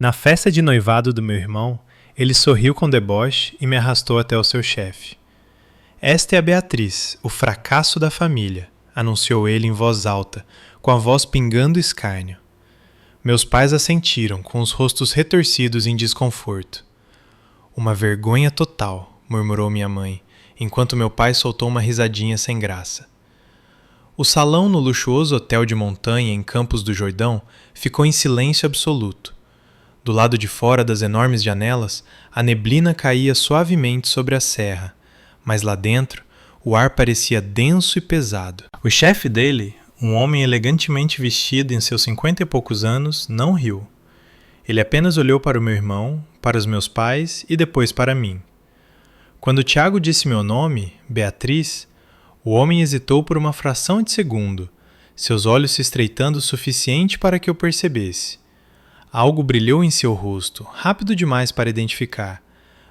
Na festa de noivado do meu irmão, ele sorriu com deboche e me arrastou até o seu chefe. Esta é a Beatriz, o fracasso da família, anunciou ele em voz alta, com a voz pingando escárnio. Meus pais assentiram, com os rostos retorcidos em desconforto. Uma vergonha total, murmurou minha mãe, enquanto meu pai soltou uma risadinha sem graça. O salão no luxuoso hotel de montanha em Campos do Jordão ficou em silêncio absoluto. Do lado de fora das enormes janelas, a neblina caía suavemente sobre a serra, mas lá dentro, o ar parecia denso e pesado. O chefe dele, um homem elegantemente vestido em seus 50 e poucos anos, não riu. Ele apenas olhou para o meu irmão, para os meus pais e depois para mim. Quando Tiago disse meu nome, Beatriz, o homem hesitou por uma fração de segundo, seus olhos se estreitando o suficiente para que eu percebesse. Algo brilhou em seu rosto, rápido demais para identificar,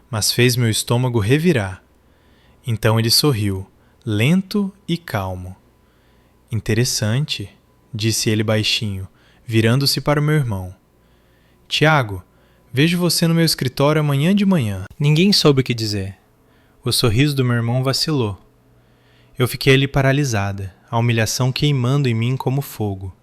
mas fez meu estômago revirar. Então ele sorriu, lento e calmo. Interessante, disse ele baixinho, virando-se para o meu irmão. Tiago, vejo você no meu escritório amanhã de manhã. Ninguém soube o que dizer. O sorriso do meu irmão vacilou. Eu fiquei ali paralisada, a humilhação queimando em mim como fogo.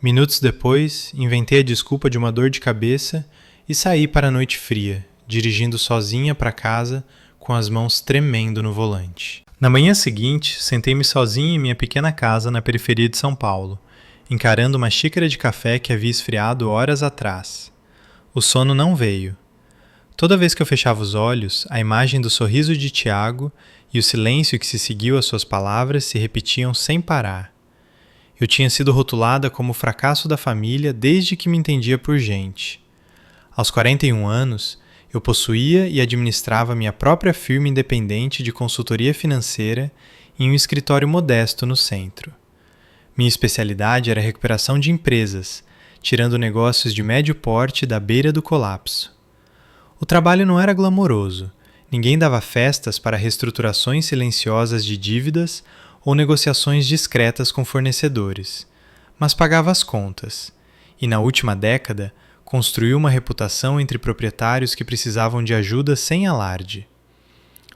Minutos depois, inventei a desculpa de uma dor de cabeça e saí para a noite fria, dirigindo sozinha para casa, com as mãos tremendo no volante. Na manhã seguinte, sentei-me sozinha em minha pequena casa na periferia de São Paulo, encarando uma xícara de café que havia esfriado horas atrás. O sono não veio. Toda vez que eu fechava os olhos, a imagem do sorriso de Tiago e o silêncio que se seguiu às suas palavras se repetiam sem parar. Eu tinha sido rotulada como o fracasso da família desde que me entendia por gente. Aos 41 anos, eu possuía e administrava minha própria firma independente de consultoria financeira em um escritório modesto no centro. Minha especialidade era a recuperação de empresas, tirando negócios de médio porte da beira do colapso. O trabalho não era glamouroso, ninguém dava festas para reestruturações silenciosas de dívidas ou negociações discretas com fornecedores, mas pagava as contas, e na última década construiu uma reputação entre proprietários que precisavam de ajuda sem alarde.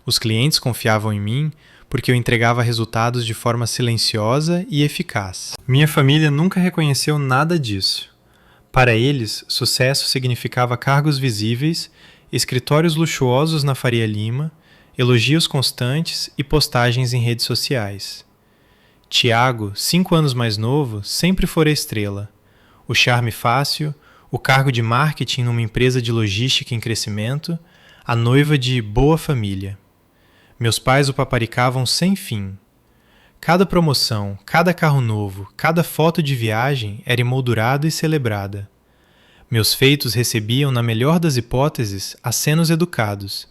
Os clientes confiavam em mim porque eu entregava resultados de forma silenciosa e eficaz. Minha família nunca reconheceu nada disso. Para eles, sucesso significava cargos visíveis, escritórios luxuosos na Faria Lima, elogios constantes e postagens em redes sociais. Tiago, 5 anos mais novo, sempre fora estrela. O charme fácil, o cargo de marketing numa empresa de logística em crescimento, a noiva de boa família. Meus pais o paparicavam sem fim. Cada promoção, cada carro novo, cada foto de viagem era emoldurada e celebrada. Meus feitos recebiam, na melhor das hipóteses, acenos educados,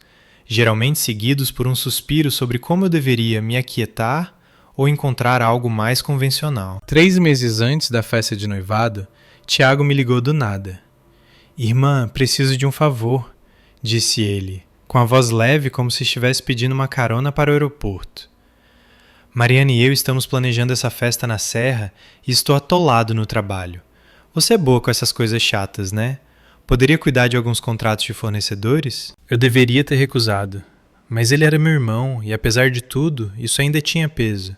geralmente seguidos por um suspiro sobre como eu deveria me aquietar ou encontrar algo mais convencional. 3 meses antes da festa de noivado, Tiago me ligou do nada. Irmã, preciso de um favor, disse ele, com a voz leve como se estivesse pedindo uma carona para o aeroporto. Mariana e eu estamos planejando essa festa na serra e estou atolado no trabalho. Você é boa com essas coisas chatas, né? Poderia cuidar de alguns contratos de fornecedores? Eu deveria ter recusado, mas ele era meu irmão e, apesar de tudo, isso ainda tinha peso.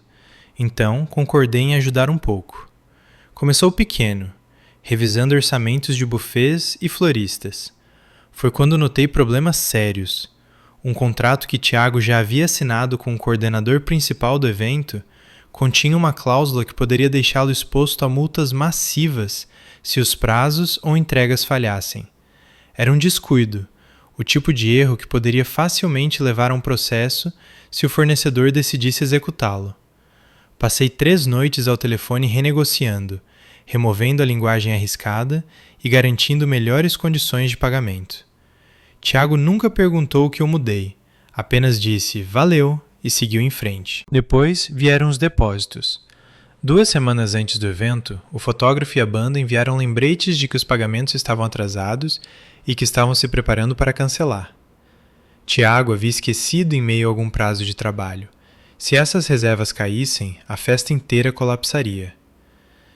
Então, concordei em ajudar um pouco. Começou pequeno, revisando orçamentos de buffets e floristas. Foi quando notei problemas sérios. Um contrato que Tiago já havia assinado com o coordenador principal do evento continha uma cláusula que poderia deixá-lo exposto a multas massivas se os prazos ou entregas falhassem. Era um descuido, o tipo de erro que poderia facilmente levar a um processo se o fornecedor decidisse executá-lo. Passei 3 noites ao telefone renegociando, removendo a linguagem arriscada e garantindo melhores condições de pagamento. Tiago nunca perguntou o que eu mudei, apenas disse "valeu" e seguiu em frente. Depois vieram os depósitos. 2 semanas antes do evento, o fotógrafo e a banda enviaram lembretes de que os pagamentos estavam atrasados e que estavam se preparando para cancelar. Tiago havia esquecido em meio a algum prazo de trabalho. Se essas reservas caíssem, a festa inteira colapsaria.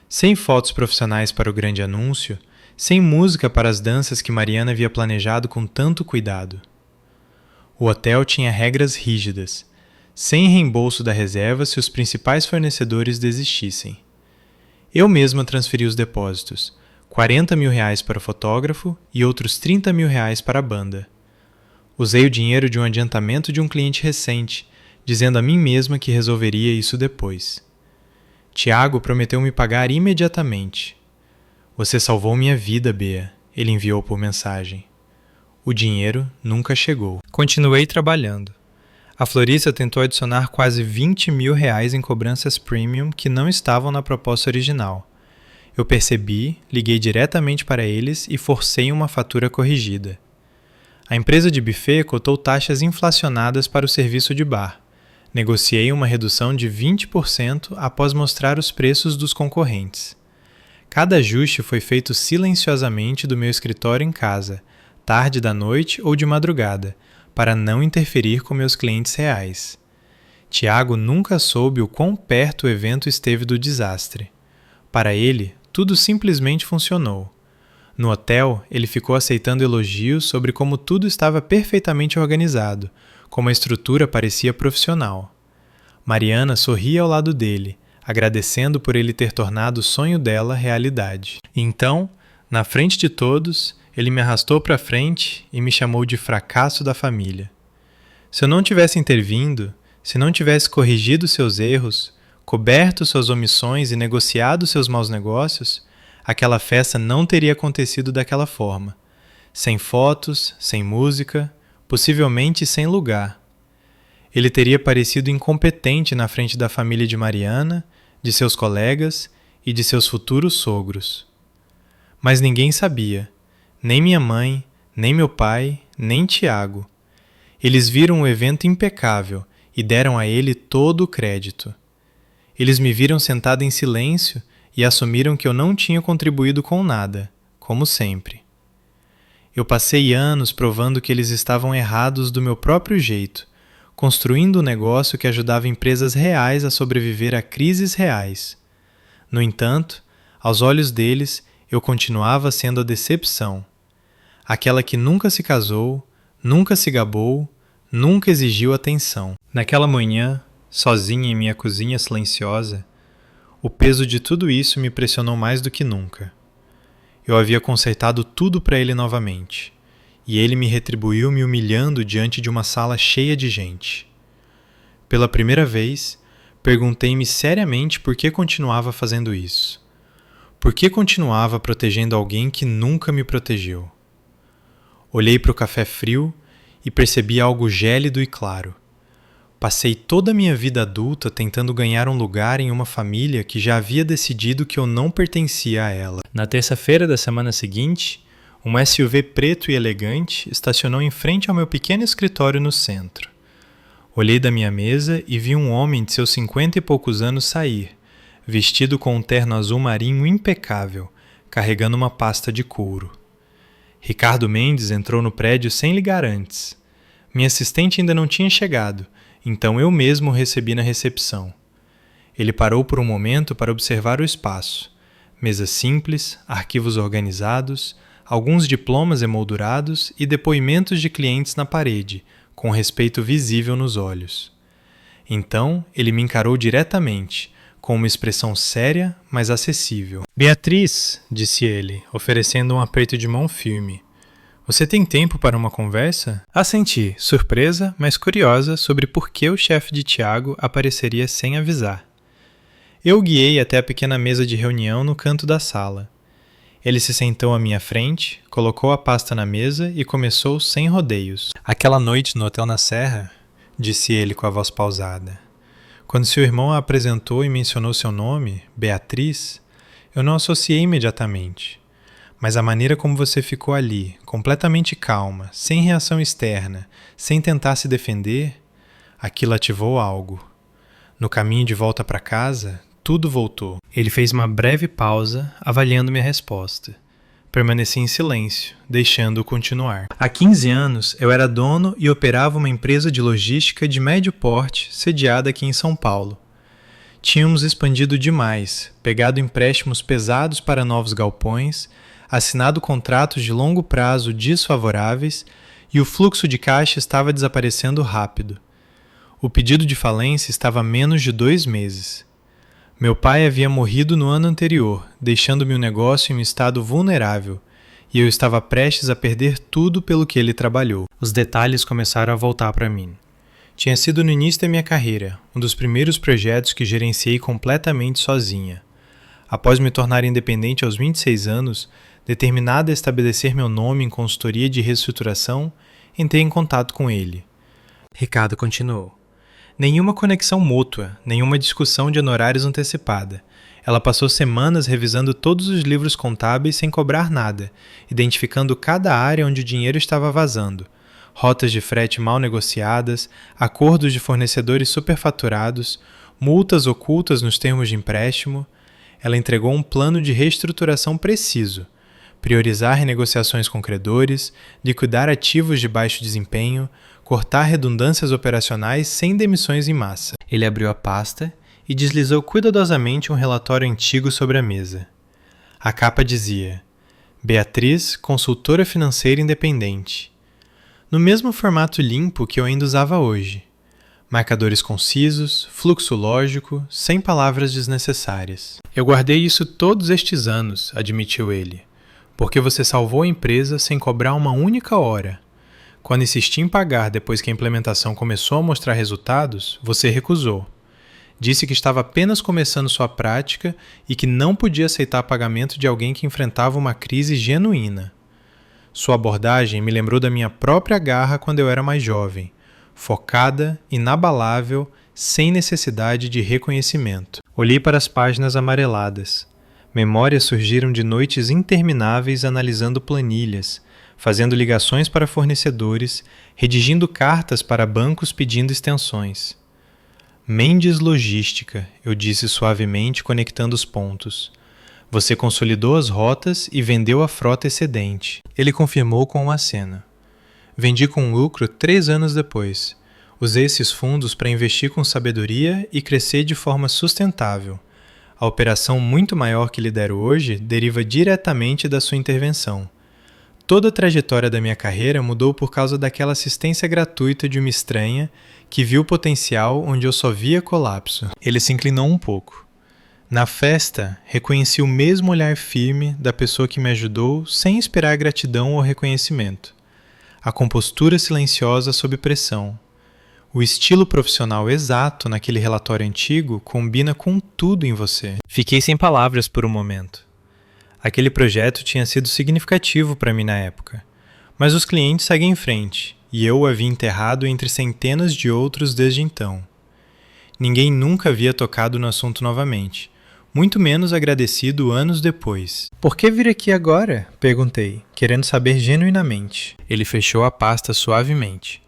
Sem fotos profissionais para o grande anúncio, sem música para as danças que Mariana havia planejado com tanto cuidado. O hotel tinha regras rígidas, sem reembolso da reserva se os principais fornecedores desistissem. Eu mesma transferi os depósitos, R$40 mil para o fotógrafo e outros R$30 mil para a banda. Usei o dinheiro de um adiantamento de um cliente recente, dizendo a mim mesma que resolveria isso depois. Tiago prometeu me pagar imediatamente. Você salvou minha vida, Bea, ele enviou por mensagem. O dinheiro nunca chegou. Continuei trabalhando. A florista tentou adicionar quase R$20 mil em cobranças premium que não estavam na proposta original. Eu percebi, liguei diretamente para eles e forcei uma fatura corrigida. A empresa de buffet cotou taxas inflacionadas para o serviço de bar. Negociei uma redução de 20% após mostrar os preços dos concorrentes. Cada ajuste foi feito silenciosamente do meu escritório em casa, tarde da noite ou de madrugada, para não interferir com meus clientes reais. Tiago nunca soube o quão perto o evento esteve do desastre. Para ele, tudo simplesmente funcionou. No hotel, ele ficou aceitando elogios sobre como tudo estava perfeitamente organizado, como a estrutura parecia profissional. Mariana sorria ao lado dele, agradecendo por ele ter tornado o sonho dela realidade. Então, na frente de todos, ele me arrastou para frente e me chamou de fracasso da família. Se eu não tivesse intervindo, se não tivesse corrigido seus erros, coberto suas omissões e negociado seus maus negócios, aquela festa não teria acontecido daquela forma. Sem fotos, sem música, possivelmente sem lugar. Ele teria parecido incompetente na frente da família de Mariana, de seus colegas e de seus futuros sogros. Mas ninguém sabia, nem minha mãe, nem meu pai, nem Tiago. Eles viram o evento impecável e deram a ele todo o crédito. Eles me viram sentado em silêncio e assumiram que eu não tinha contribuído com nada, como sempre. Eu passei anos provando que eles estavam errados do meu próprio jeito, construindo um negócio que ajudava empresas reais a sobreviver a crises reais. No entanto, aos olhos deles, eu continuava sendo a decepção. Aquela que nunca se casou, nunca se gabou, nunca exigiu atenção. Naquela manhã, sozinha em minha cozinha silenciosa, o peso de tudo isso me pressionou mais do que nunca. Eu havia consertado tudo para ele novamente, e ele me retribuiu me humilhando diante de uma sala cheia de gente. Pela primeira vez, perguntei-me seriamente por que continuava fazendo isso. Por que continuava protegendo alguém que nunca me protegeu? Olhei para o café frio e percebi algo gélido e claro. Passei toda a minha vida adulta tentando ganhar um lugar em uma família que já havia decidido que eu não pertencia a ela. Na terça-feira da semana seguinte, um SUV preto e elegante estacionou em frente ao meu pequeno escritório no centro. Olhei da minha mesa e vi um homem de seus 50 e poucos anos sair, vestido com um terno azul marinho impecável, carregando uma pasta de couro. Ricardo Mendes entrou no prédio sem ligar antes. Minha assistente ainda não tinha chegado, então eu mesmo o recebi na recepção. Ele parou por um momento para observar o espaço. Mesas simples, arquivos organizados, alguns diplomas emoldurados e depoimentos de clientes na parede, com respeito visível nos olhos. Então, ele me encarou diretamente, com uma expressão séria, mas acessível. "Beatriz", disse ele, oferecendo um aperto de mão firme. "Você tem tempo para uma conversa?" Assenti, surpresa, mas curiosa sobre por que o chefe de Tiago apareceria sem avisar. Eu o guiei até a pequena mesa de reunião no canto da sala. Ele se sentou à minha frente, colocou a pasta na mesa e começou sem rodeios. "Aquela noite no Hotel na Serra", disse ele com a voz pausada. "Quando seu irmão a apresentou e mencionou seu nome, Beatriz, eu não associei imediatamente. Mas a maneira como você ficou ali, completamente calma, sem reação externa, sem tentar se defender, aquilo ativou algo. No caminho de volta para casa, tudo voltou." Ele fez uma breve pausa, avaliando minha resposta. Permaneci em silêncio, deixando-o continuar. "Há 15 anos, eu era dono e operava uma empresa de logística de médio porte, sediada aqui em São Paulo. Tínhamos expandido demais, pegado empréstimos pesados para novos galpões, assinado contratos de longo prazo desfavoráveis e o fluxo de caixa estava desaparecendo rápido. O pedido de falência estava a menos de 2 meses. Meu pai havia morrido no ano anterior, deixando-me o negócio em um estado vulnerável, e eu estava prestes a perder tudo pelo que ele trabalhou. Os detalhes começaram a voltar para mim. Tinha sido no início da minha carreira, um dos primeiros projetos que gerenciei completamente sozinha. Após me tornar independente aos 26 anos, determinada a estabelecer meu nome em consultoria de reestruturação, entrei em contato com ele. Ricardo continuou. Nenhuma conexão mútua, nenhuma discussão de honorários antecipada. Ela passou semanas revisando todos os livros contábeis sem cobrar nada, identificando cada área onde o dinheiro estava vazando. Rotas de frete mal negociadas, acordos de fornecedores superfaturados, multas ocultas nos termos de empréstimo. Ela entregou um plano de reestruturação preciso. Priorizar renegociações com credores, liquidar ativos de baixo desempenho, cortar redundâncias operacionais sem demissões em massa. Ele abriu a pasta e deslizou cuidadosamente um relatório antigo sobre a mesa. A capa dizia: Beatriz, consultora financeira independente. No mesmo formato limpo que eu ainda usava hoje. Marcadores concisos, fluxo lógico, sem palavras desnecessárias. Eu guardei isso todos estes anos, admitiu ele, porque você salvou a empresa sem cobrar uma única hora. Quando insisti em pagar depois que a implementação começou a mostrar resultados, você recusou. Disse que estava apenas começando sua prática e que não podia aceitar pagamento de alguém que enfrentava uma crise genuína. Sua abordagem me lembrou da minha própria garra quando eu era mais jovem, focada, inabalável, sem necessidade de reconhecimento. Olhei para as páginas amareladas. Memórias surgiram de noites intermináveis analisando planilhas, fazendo ligações para fornecedores, redigindo cartas para bancos pedindo extensões. Mendes Logística, eu disse suavemente, conectando os pontos. Você consolidou as rotas e vendeu a frota excedente. Ele confirmou com um aceno. Vendi com lucro 3 anos depois. Usei esses fundos para investir com sabedoria e crescer de forma sustentável. A operação muito maior que lidero hoje deriva diretamente da sua intervenção. Toda a trajetória da minha carreira mudou por causa daquela assistência gratuita de uma estranha que viu o potencial onde eu só via colapso. Ele se inclinou um pouco. Na festa, reconheci o mesmo olhar firme da pessoa que me ajudou sem esperar gratidão ou reconhecimento. A compostura silenciosa sob pressão. O estilo profissional exato naquele relatório antigo combina com tudo em você. Fiquei sem palavras por um momento. Aquele projeto tinha sido significativo para mim na época, mas os clientes seguem em frente, e eu o havia enterrado entre centenas de outros desde então. Ninguém nunca havia tocado no assunto novamente, muito menos agradecido anos depois. Por que vir aqui agora? Perguntei, querendo saber genuinamente. Ele fechou a pasta suavemente.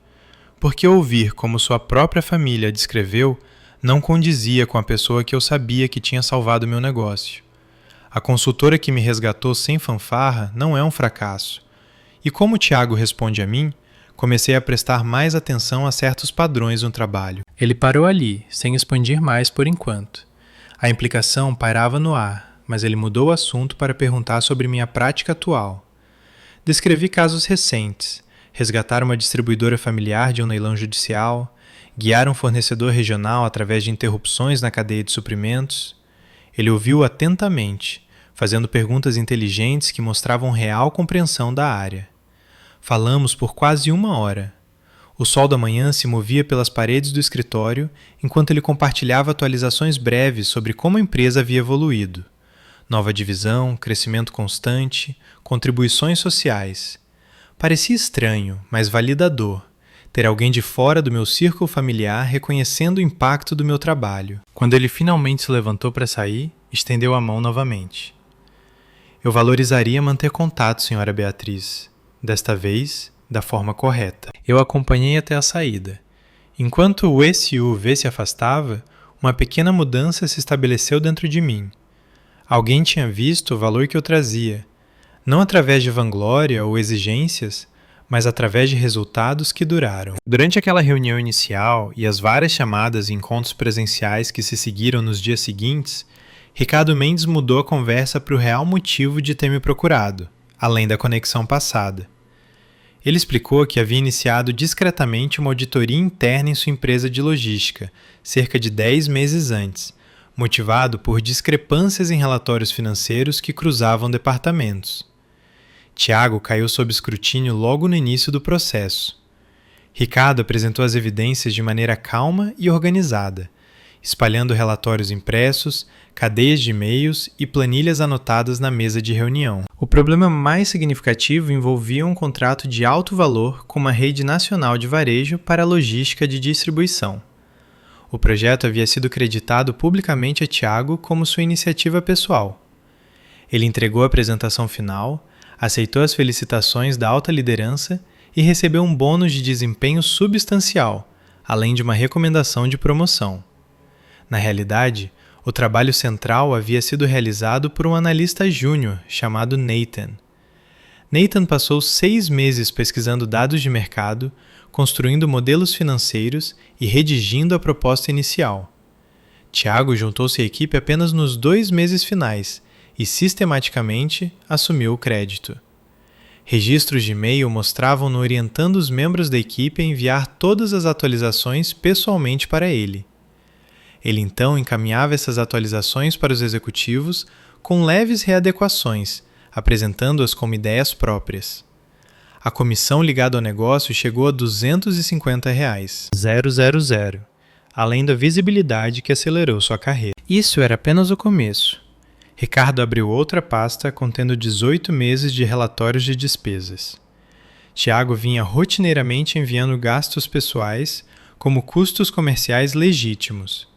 Porque ouvir como sua própria família a descreveu não condizia com a pessoa que eu sabia que tinha salvado meu negócio. A consultora que me resgatou sem fanfarra não é um fracasso. E como o Tiago responde a mim, comecei a prestar mais atenção a certos padrões no trabalho. Ele parou ali, sem expandir mais por enquanto. A implicação pairava no ar, mas ele mudou o assunto para perguntar sobre minha prática atual. Descrevi casos recentes, resgatar uma distribuidora familiar de um leilão judicial, guiar um fornecedor regional através de interrupções na cadeia de suprimentos. Ele ouviu atentamente, fazendo perguntas inteligentes que mostravam real compreensão da área. Falamos por quase 1 hora. O sol da manhã se movia pelas paredes do escritório enquanto ele compartilhava atualizações breves sobre como a empresa havia evoluído. Nova divisão, crescimento constante, contribuições sociais. Parecia estranho, mas validador, ter alguém de fora do meu círculo familiar reconhecendo o impacto do meu trabalho. Quando ele finalmente se levantou para sair, estendeu a mão novamente. Eu valorizaria manter contato, senhora Beatriz. Desta vez, da forma correta. Eu acompanhei até a saída. Enquanto o SUV se afastava, uma pequena mudança se estabeleceu dentro de mim. Alguém tinha visto o valor que eu trazia, não através de vanglória ou exigências, mas através de resultados que duraram. Durante aquela reunião inicial e as várias chamadas e encontros presenciais que se seguiram nos dias seguintes, Ricardo Mendes mudou a conversa para o real motivo de ter me procurado, além da conexão passada. Ele explicou que havia iniciado discretamente uma auditoria interna em sua empresa de logística, cerca de 10 meses antes, motivado por discrepâncias em relatórios financeiros que cruzavam departamentos. Tiago caiu sob escrutínio logo no início do processo. Ricardo apresentou as evidências de maneira calma e organizada, espalhando relatórios impressos, cadeias de e-mails e planilhas anotadas na mesa de reunião. O problema mais significativo envolvia um contrato de alto valor com uma rede nacional de varejo para a logística de distribuição. O projeto havia sido creditado publicamente a Tiago como sua iniciativa pessoal. Ele entregou a apresentação final, aceitou as felicitações da alta liderança e recebeu um bônus de desempenho substancial, além de uma recomendação de promoção. Na realidade, o trabalho central havia sido realizado por um analista júnior chamado Nathan. Nathan passou 6 meses pesquisando dados de mercado, construindo modelos financeiros e redigindo a proposta inicial. Tiago juntou-se à equipe apenas nos 2 meses finais e sistematicamente assumiu o crédito. Registros de e-mail mostravam-no orientando os membros da equipe a enviar todas as atualizações pessoalmente para ele. Ele então encaminhava essas atualizações para os executivos com leves readequações, apresentando-as como ideias próprias. A comissão ligada ao negócio chegou a R$ 250, 000, além da visibilidade que acelerou sua carreira. Isso era apenas o começo. Ricardo abriu outra pasta contendo 18 meses de relatórios de despesas. Tiago vinha rotineiramente enviando gastos pessoais como custos comerciais legítimos.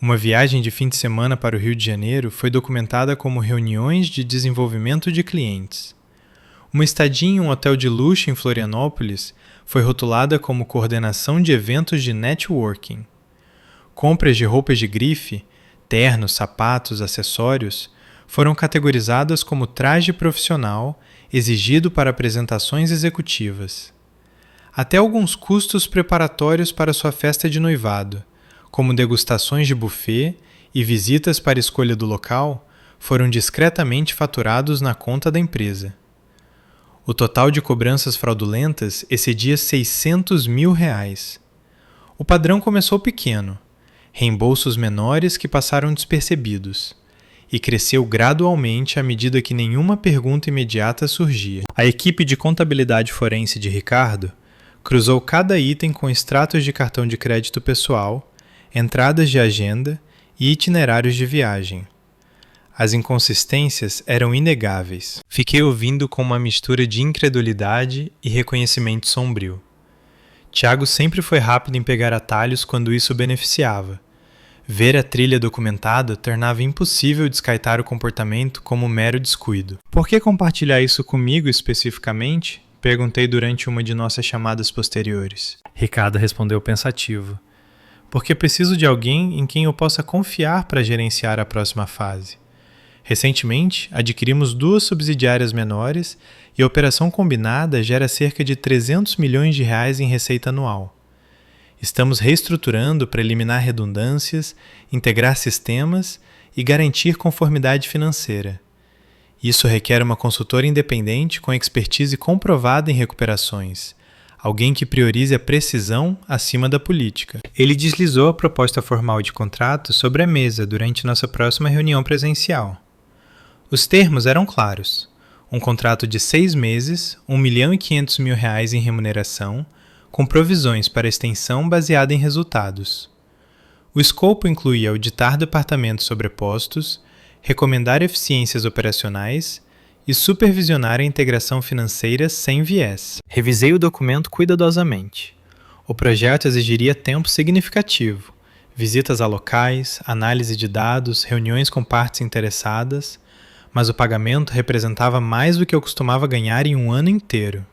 Uma viagem de fim de semana para o Rio de Janeiro foi documentada como reuniões de desenvolvimento de clientes. Uma estadia em um hotel de luxo em Florianópolis foi rotulada como coordenação de eventos de networking. Compras de roupas de grife, ternos, sapatos, acessórios, foram categorizadas como traje profissional exigido para apresentações executivas. Até alguns custos preparatórios para sua festa de noivado, como degustações de buffet e visitas para escolha do local, foram discretamente faturados na conta da empresa. O total de cobranças fraudulentas excedia R$ 600 mil. O padrão começou pequeno, reembolsos menores que passaram despercebidos, e cresceu gradualmente à medida que nenhuma pergunta imediata surgia. A equipe de contabilidade forense de Ricardo cruzou cada item com extratos de cartão de crédito pessoal, entradas de agenda e itinerários de viagem. As inconsistências eram inegáveis. Fiquei ouvindo com uma mistura de incredulidade e reconhecimento sombrio. Tiago sempre foi rápido em pegar atalhos quando isso beneficiava. Ver a trilha documentada tornava impossível descartar o comportamento como mero descuido. Por que compartilhar isso comigo especificamente? Perguntei durante uma de nossas chamadas posteriores. Ricardo respondeu pensativo. Porque preciso de alguém em quem eu possa confiar para gerenciar a próxima fase. Recentemente, adquirimos 2 subsidiárias menores e a operação combinada gera cerca de R$ 300 milhões em receita anual. Estamos reestruturando para eliminar redundâncias, integrar sistemas e garantir conformidade financeira. Isso requer uma consultora independente com expertise comprovada em recuperações, alguém que priorize a precisão acima da política. Ele deslizou a proposta formal de contrato sobre a mesa durante nossa próxima reunião presencial. Os termos eram claros. Um contrato de 6 meses, R$ 1.500.000 em remuneração, com provisões para extensão baseada em resultados. O escopo incluía auditar departamentos sobrepostos, recomendar eficiências operacionais e supervisionar a integração financeira sem viés. Revisei o documento cuidadosamente. O projeto exigiria tempo significativo, visitas a locais, análise de dados, reuniões com partes interessadas, mas o pagamento representava mais do que eu costumava ganhar em um ano inteiro.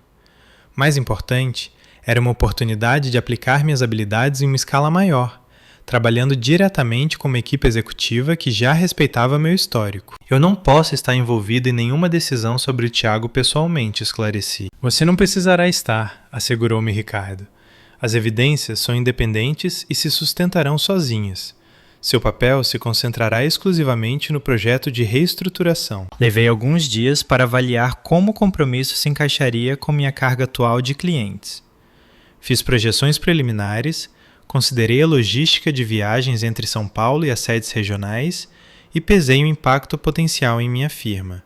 Mais importante, era uma oportunidade de aplicar minhas habilidades em uma escala maior, trabalhando diretamente com uma equipe executiva que já respeitava meu histórico. Eu não posso estar envolvido em nenhuma decisão sobre o Tiago pessoalmente, esclareci. Você não precisará estar, assegurou-me Ricardo. As evidências são independentes e se sustentarão sozinhas. Seu papel se concentrará exclusivamente no projeto de reestruturação. Levei alguns dias para avaliar como o compromisso se encaixaria com minha carga atual de clientes. Fiz projeções preliminares, considerei a logística de viagens entre São Paulo e as sedes regionais e pesei o impacto potencial em minha firma.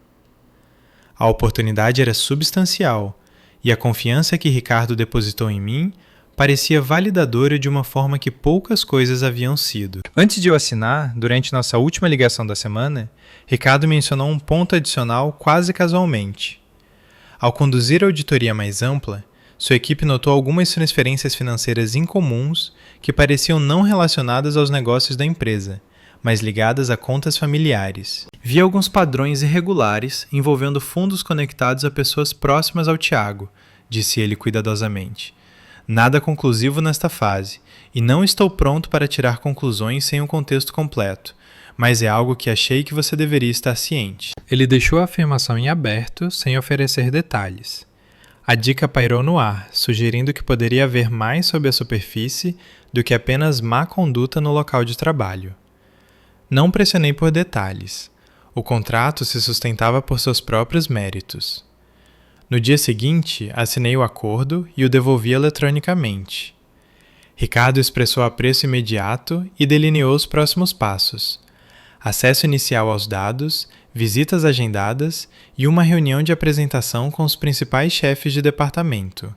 A oportunidade era substancial e a confiança que Ricardo depositou em mim parecia validadora de uma forma que poucas coisas haviam sido. Antes de eu assinar, durante nossa última ligação da semana, Ricardo mencionou um ponto adicional quase casualmente. Ao conduzir a auditoria mais ampla, sua equipe notou algumas transferências financeiras incomuns que pareciam não relacionadas aos negócios da empresa, mas ligadas a contas familiares. Vi alguns padrões irregulares envolvendo fundos conectados a pessoas próximas ao Tiago, disse ele cuidadosamente. Nada conclusivo nesta fase, e não estou pronto para tirar conclusões sem um contexto completo, mas é algo que achei que você deveria estar ciente. Ele deixou a afirmação em aberto, sem oferecer detalhes. A dica pairou no ar, sugerindo que poderia haver mais sob a superfície do que apenas má conduta no local de trabalho. Não pressionei por detalhes. O contrato se sustentava por seus próprios méritos. No dia seguinte, assinei o acordo e o devolvi eletronicamente. Ricardo expressou apreço imediato e delineou os próximos passos: acesso inicial aos dados, visitas agendadas e uma reunião de apresentação com os principais chefes de departamento.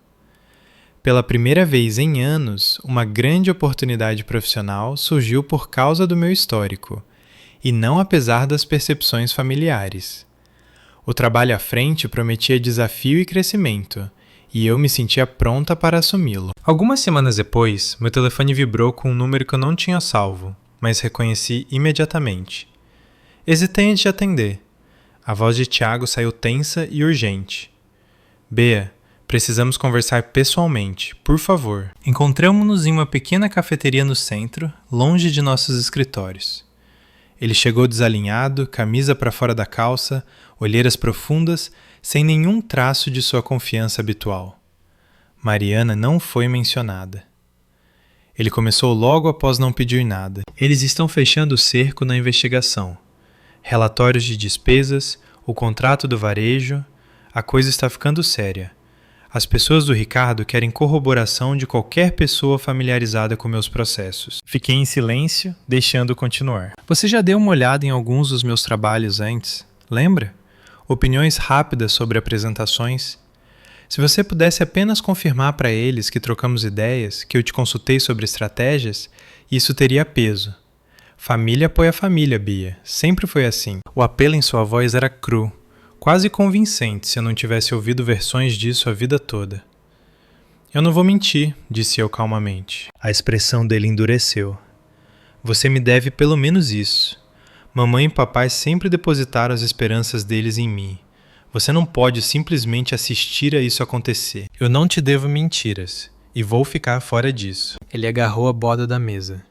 Pela primeira vez em anos, uma grande oportunidade profissional surgiu por causa do meu histórico, e não apesar das percepções familiares. O trabalho à frente prometia desafio e crescimento, e eu me sentia pronta para assumi-lo. Algumas semanas depois, meu telefone vibrou com um número que eu não tinha salvo, mas reconheci imediatamente. Hesitei antes de atender. A voz de Tiago saiu tensa e urgente. Bea, precisamos conversar pessoalmente, por favor. Encontramo-nos em uma pequena cafeteria no centro, longe de nossos escritórios. Ele chegou desalinhado, camisa para fora da calça, olheiras profundas, sem nenhum traço de sua confiança habitual. Mariana não foi mencionada. Ele começou logo após não pedir nada. Eles estão fechando o cerco na investigação. Relatórios de despesas, o contrato do varejo, a coisa está ficando séria. As pessoas do Ricardo querem corroboração de qualquer pessoa familiarizada com meus processos. Fiquei em silêncio, deixando continuar. Você já deu uma olhada em alguns dos meus trabalhos antes? Lembra? Opiniões rápidas sobre apresentações. Se você pudesse apenas confirmar para eles que trocamos ideias, que eu te consultei sobre estratégias, isso teria peso. Família apoia família, Bia. Sempre foi assim. O apelo em sua voz era cru, quase convincente se eu não tivesse ouvido versões disso a vida toda. Eu não vou mentir, disse eu calmamente. A expressão dele endureceu. Você me deve pelo menos isso. Mamãe e papai sempre depositaram as esperanças deles em mim. Você não pode simplesmente assistir a isso acontecer. Eu não te devo mentiras, e vou ficar fora disso. Ele agarrou a borda da mesa.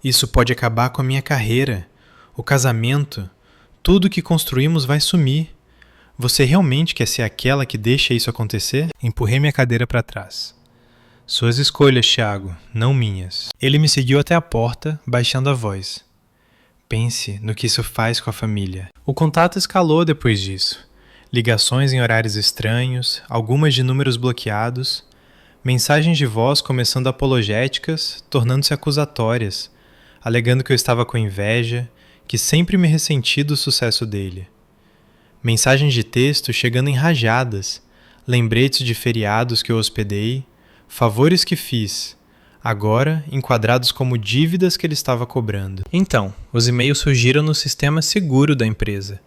Isso pode acabar com a minha carreira. O casamento, tudo que construímos vai sumir. Você realmente quer ser aquela que deixa isso acontecer? Empurrei minha cadeira para trás. Suas escolhas, Thiago, não minhas. Ele me seguiu até a porta, baixando a voz. Pense no que isso faz com a família. O contato escalou depois disso. Ligações em horários estranhos, algumas de números bloqueados, mensagens de voz começando apologéticas, tornando-se acusatórias, alegando que eu estava com inveja, que sempre me ressenti do sucesso dele. Mensagens de texto chegando em rajadas, lembretes de feriados que eu hospedei, favores que fiz, agora enquadrados como dívidas que ele estava cobrando. Então, os e-mails surgiram no sistema seguro da empresa.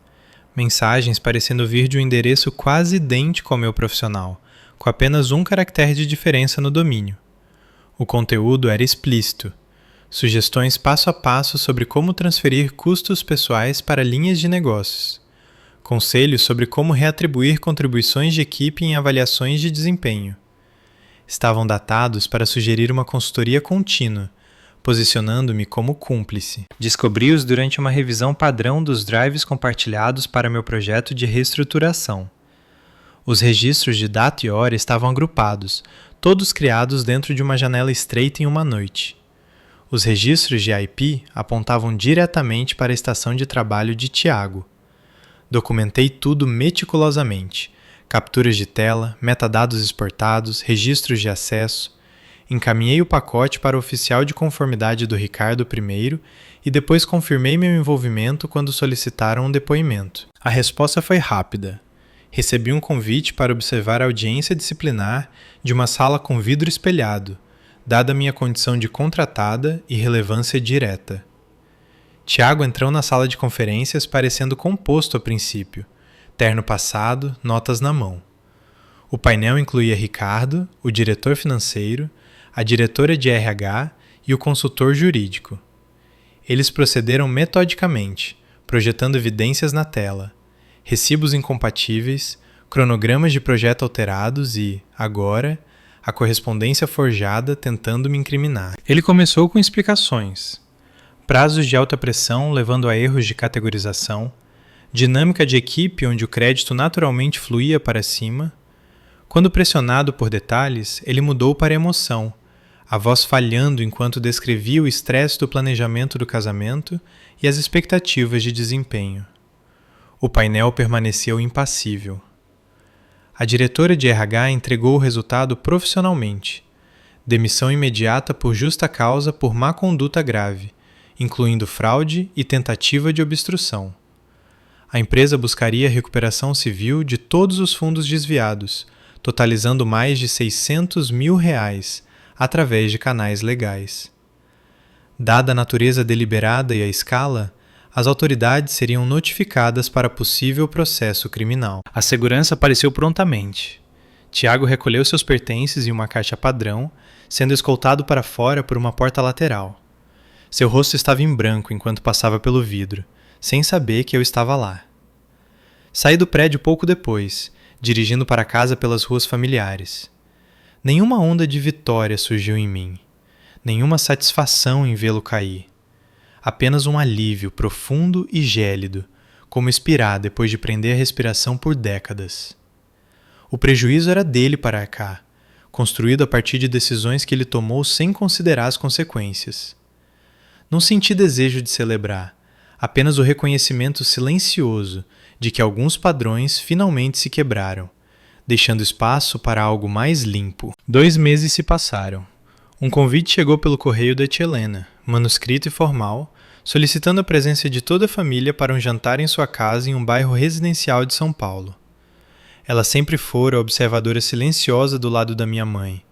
Mensagens parecendo vir de um endereço quase idêntico ao meu profissional, com apenas um caractere de diferença no domínio. O conteúdo era explícito. Sugestões passo a passo sobre como transferir custos pessoais para linhas de negócios. Conselhos sobre como reatribuir contribuições de equipe em avaliações de desempenho. Estavam datados para sugerir uma consultoria contínua, posicionando-me como cúmplice. Descobri-os durante uma revisão padrão dos drives compartilhados para meu projeto de reestruturação. Os registros de data e hora estavam agrupados, todos criados dentro de uma janela estreita em uma noite. Os registros de IP apontavam diretamente para a estação de trabalho de Tiago. Documentei tudo meticulosamente: capturas de tela, metadados exportados, registros de acesso. Encaminhei o pacote para o oficial de conformidade do Ricardo I e depois confirmei meu envolvimento quando solicitaram um depoimento. A resposta foi rápida. Recebi um convite para observar a audiência disciplinar de uma sala com vidro espelhado, dada minha condição de contratada e relevância direta. Tiago entrou na sala de conferências parecendo composto a princípio, terno passado, notas na mão. O painel incluía Ricardo, o diretor financeiro, a diretora de RH e o consultor jurídico. Eles procederam metodicamente, projetando evidências na tela, recibos incompatíveis, cronogramas de projeto alterados e, agora, a correspondência forjada tentando me incriminar. Ele começou com explicações. Prazos de alta pressão levando a erros de categorização, dinâmica de equipe onde o crédito naturalmente fluía para cima. Quando pressionado por detalhes, ele mudou para emoção, a voz falhando enquanto descrevia o estresse do planejamento do casamento e as expectativas de desempenho. O painel permaneceu impassível. A diretora de RH entregou o resultado profissionalmente. Demissão imediata por justa causa por má conduta grave, incluindo fraude e tentativa de obstrução. A empresa buscaria recuperação civil de todos os fundos desviados, totalizando mais de R$600 mil, através de canais legais. Dada a natureza deliberada e a escala, as autoridades seriam notificadas para possível processo criminal. A segurança apareceu prontamente. Tiago recolheu seus pertences em uma caixa padrão, sendo escoltado para fora por uma porta lateral. Seu rosto estava em branco enquanto passava pelo vidro, sem saber que eu estava lá. Saí do prédio pouco depois, dirigindo para casa pelas ruas familiares. Nenhuma onda de vitória surgiu em mim, nenhuma satisfação em vê-lo cair. Apenas um alívio profundo e gélido, como expirar depois de prender a respiração por décadas. O prejuízo era dele para cá, construído a partir de decisões que ele tomou sem considerar as consequências. Não senti desejo de celebrar, apenas o reconhecimento silencioso de que alguns padrões finalmente se quebraram, deixando espaço para algo mais limpo. 2 meses se passaram. Um convite chegou pelo correio da tia Helena, manuscrito e formal, solicitando a presença de toda a família para um jantar em sua casa em um bairro residencial de São Paulo. Ela sempre fora observadora silenciosa do lado da minha mãe,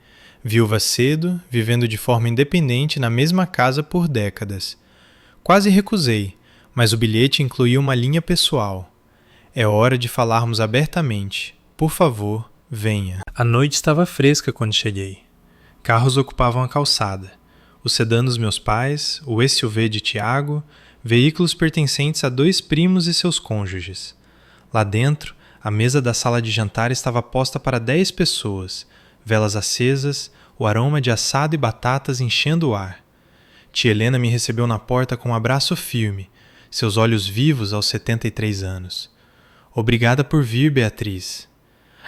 viúva cedo, vivendo de forma independente na mesma casa por décadas. Quase recusei, mas o bilhete incluía uma linha pessoal. É hora de falarmos abertamente. Por favor, venha. A noite estava fresca quando cheguei. Carros ocupavam a calçada. O sedã dos meus pais, o SUV de Tiago, veículos pertencentes a 2 primos e seus cônjuges. Lá dentro, a mesa da sala de jantar estava posta para 10 pessoas, velas acesas, o aroma de assado e batatas enchendo o ar. Tia Helena me recebeu na porta com um abraço firme, seus olhos vivos aos 73 anos. Obrigada por vir, Beatriz.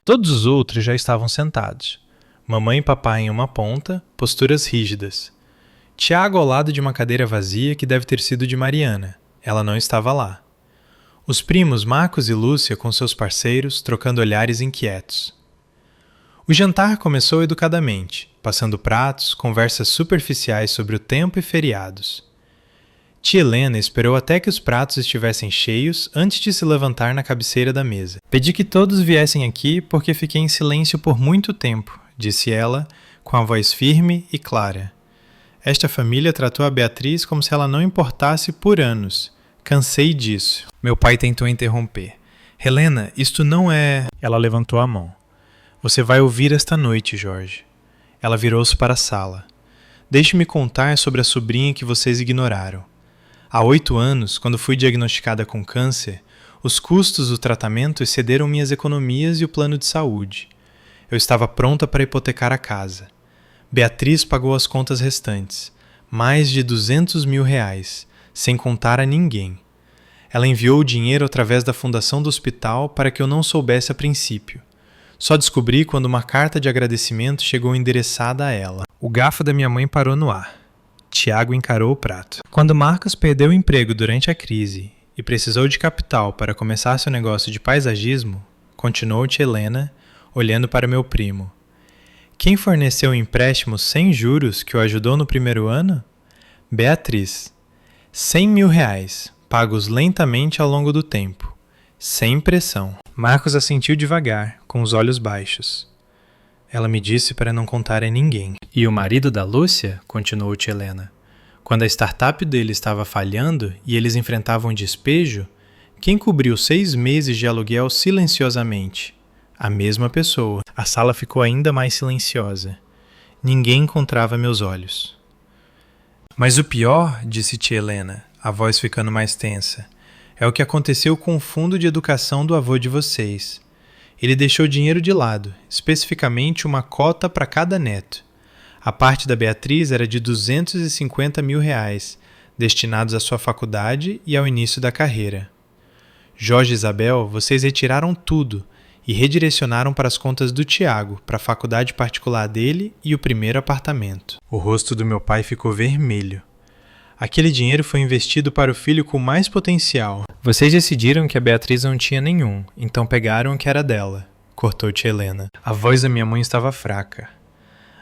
Todos os outros já estavam sentados. Mamãe e papai em uma ponta, posturas rígidas. Tiago ao lado de uma cadeira vazia que deve ter sido de Mariana. Ela não estava lá. Os primos Marcos e Lúcia com seus parceiros, trocando olhares inquietos. O jantar começou educadamente, passando pratos, conversas superficiais sobre o tempo e feriados. Tia Helena esperou até que os pratos estivessem cheios antes de se levantar na cabeceira da mesa. Pedi que todos viessem aqui porque fiquei em silêncio por muito tempo, disse ela, com a voz firme e clara. Esta família tratou a Beatriz como se ela não importasse por anos. Cansei disso. Meu pai tentou interromper. Helena, isto não é... Ela levantou a mão. Você vai ouvir esta noite, Jorge. Ela virou-se para a sala. Deixe-me contar sobre a sobrinha que vocês ignoraram. Há 8 anos, quando fui diagnosticada com câncer, os custos do tratamento excederam minhas economias e o plano de saúde. Eu estava pronta para hipotecar a casa. Beatriz pagou as contas restantes, mais de R$200 mil, sem contar a ninguém. Ela enviou o dinheiro através da fundação do hospital para que eu não soubesse a princípio. Só descobri quando uma carta de agradecimento chegou endereçada a ela. O garfo da minha mãe parou no ar. Tiago encarou o prato. Quando Marcos perdeu o emprego durante a crise e precisou de capital para começar seu negócio de paisagismo, continuou tia Helena, olhando para meu primo. Quem forneceu o empréstimo sem juros que o ajudou no primeiro ano? Beatriz. 100 mil reais, pagos lentamente ao longo do tempo, sem pressão. Marcos assentiu devagar, com os olhos baixos. Ela me disse para não contar a ninguém. E o marido da Lúcia? Continuou tia Helena. Quando a startup dele estava falhando e eles enfrentavam despejo, quem cobriu 6 meses de aluguel silenciosamente? A mesma pessoa. A sala ficou ainda mais silenciosa. Ninguém encontrava meus olhos. Mas o pior, disse tia Helena, a voz ficando mais tensa, é o que aconteceu com o fundo de educação do avô de vocês. Ele deixou dinheiro de lado, especificamente uma cota para cada neto. A parte da Beatriz era de 250 mil reais, destinados à sua faculdade e ao início da carreira. Jorge e Isabel, vocês retiraram tudo e redirecionaram para as contas do Tiago, para a faculdade particular dele e o primeiro apartamento. O rosto do meu pai ficou vermelho. Aquele dinheiro foi investido para o filho com mais potencial. Vocês decidiram que a Beatriz não tinha nenhum, então pegaram o que era dela, cortou tia Helena. A voz da minha mãe estava fraca.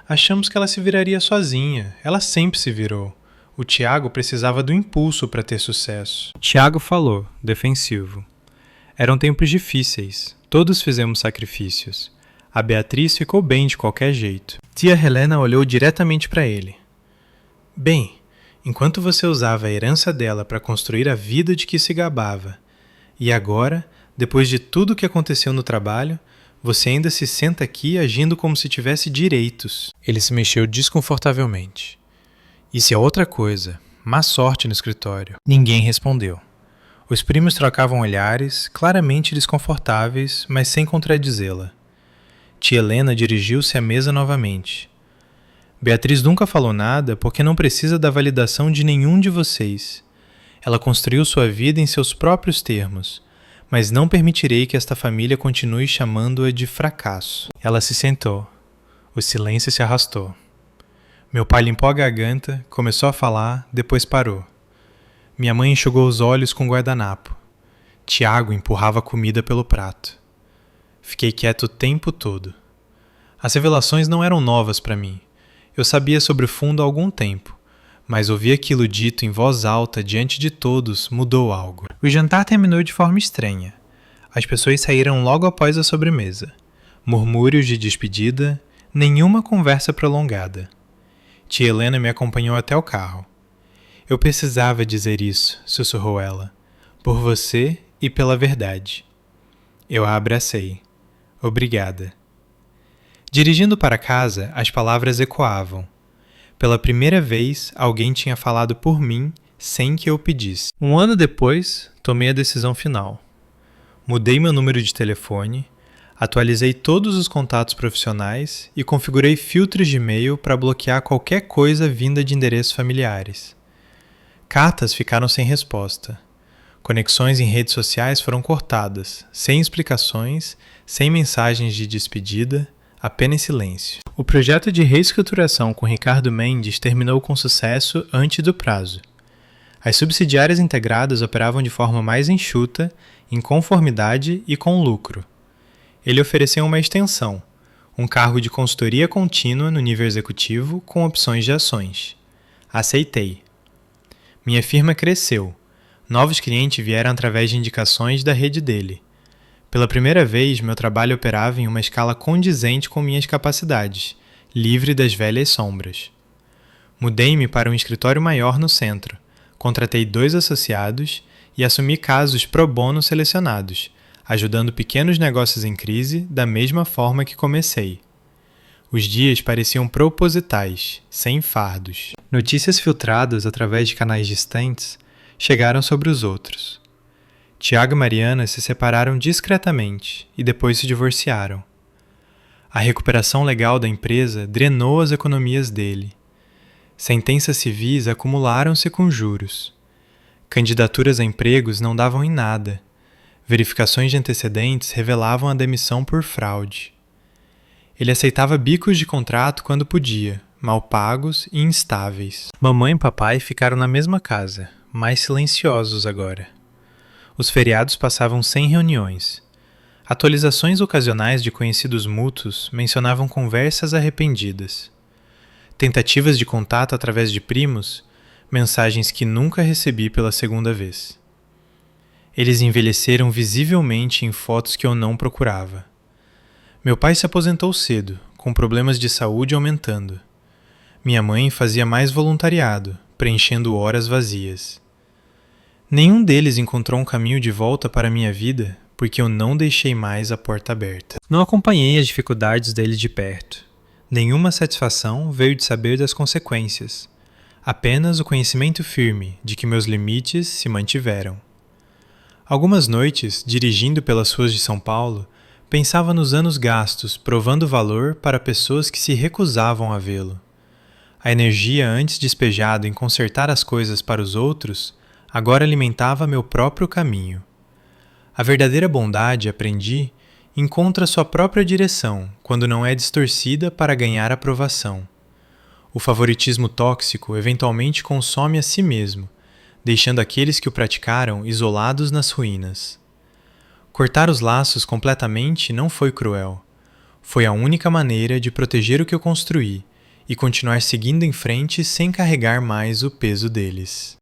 Achamos que ela se viraria sozinha. Ela sempre se virou. O Tiago precisava do impulso para ter sucesso. Tiago falou, defensivo. Eram tempos difíceis. Todos fizemos sacrifícios. A Beatriz ficou bem de qualquer jeito. Tia Helena olhou diretamente para ele. Bem, enquanto você usava a herança dela para construir a vida de que se gabava, e agora, depois de tudo o que aconteceu no trabalho, você ainda se senta aqui agindo como se tivesse direitos. Ele se mexeu desconfortavelmente. Isso é outra coisa. Má sorte no escritório. Ninguém respondeu. Os primos trocavam olhares, claramente desconfortáveis, mas sem contradizê-la. Tia Helena dirigiu-se à mesa novamente. Beatriz nunca falou nada porque não precisa da validação de nenhum de vocês. Ela construiu sua vida em seus próprios termos, mas não permitirei que esta família continue chamando-a de fracasso. Ela se sentou. O silêncio se arrastou. Meu pai limpou a garganta, começou a falar, depois parou. Minha mãe enxugou os olhos com o guardanapo. Tiago empurrava a comida pelo prato. Fiquei quieto o tempo todo. As revelações não eram novas para mim. Eu sabia sobre o fundo há algum tempo, mas ouvir aquilo dito em voz alta diante de todos mudou algo. O jantar terminou de forma estranha. As pessoas saíram logo após a sobremesa. Murmúrios de despedida, nenhuma conversa prolongada. Tia Helena me acompanhou até o carro. Eu precisava dizer isso, sussurrou ela, por você e pela verdade. Eu a abracei. Obrigada. Dirigindo para casa, as palavras ecoavam. Pela primeira vez, alguém tinha falado por mim sem que eu pedisse. 1 ano depois, tomei a decisão final. Mudei meu número de telefone, atualizei todos os contatos profissionais e configurei filtros de e-mail para bloquear qualquer coisa vinda de endereços familiares. Cartas ficaram sem resposta. Conexões em redes sociais foram cortadas, sem explicações, sem mensagens de despedida, apenas silêncio. O projeto de reestruturação com Ricardo Mendes terminou com sucesso antes do prazo. As subsidiárias integradas operavam de forma mais enxuta, em conformidade e com lucro. Ele ofereceu uma extensão, um cargo de consultoria contínua no nível executivo com opções de ações. Aceitei. Minha firma cresceu. Novos clientes vieram através de indicações da rede dele. Pela primeira vez, meu trabalho operava em uma escala condizente com minhas capacidades, livre das velhas sombras. Mudei-me para um escritório maior no centro, contratei 2 associados e assumi casos pro bono selecionados, ajudando pequenos negócios em crise da mesma forma que comecei. Os dias pareciam propositais, sem fardos. Notícias filtradas através de canais distantes chegaram sobre os outros. Tiago e Mariana se separaram discretamente e depois se divorciaram. A recuperação legal da empresa drenou as economias dele. Sentenças civis acumularam-se com juros. Candidaturas a empregos não davam em nada. Verificações de antecedentes revelavam a demissão por fraude. Ele aceitava bicos de contrato quando podia, mal pagos e instáveis. Mamãe e papai ficaram na mesma casa, mais silenciosos agora. Os feriados passavam sem reuniões. Atualizações ocasionais de conhecidos mútuos mencionavam conversas arrependidas. Tentativas de contato através de primos, mensagens que nunca recebi pela segunda vez. Eles envelheceram visivelmente em fotos que eu não procurava. Meu pai se aposentou cedo, com problemas de saúde aumentando. Minha mãe fazia mais voluntariado, preenchendo horas vazias. Nenhum deles encontrou um caminho de volta para a minha vida, porque eu não deixei mais a porta aberta. Não acompanhei as dificuldades deles de perto. Nenhuma satisfação veio de saber das consequências. Apenas o conhecimento firme de que meus limites se mantiveram. Algumas noites, dirigindo pelas ruas de São Paulo, pensava nos anos gastos provando valor para pessoas que se recusavam a vê-lo. A energia antes despejada em consertar as coisas para os outros, agora alimentava meu próprio caminho. A verdadeira bondade, aprendi, encontra sua própria direção quando não é distorcida para ganhar aprovação. O favoritismo tóxico eventualmente consome a si mesmo, deixando aqueles que o praticaram isolados nas ruínas. Cortar os laços completamente não foi cruel. Foi a única maneira de proteger o que eu construí e continuar seguindo em frente sem carregar mais o peso deles.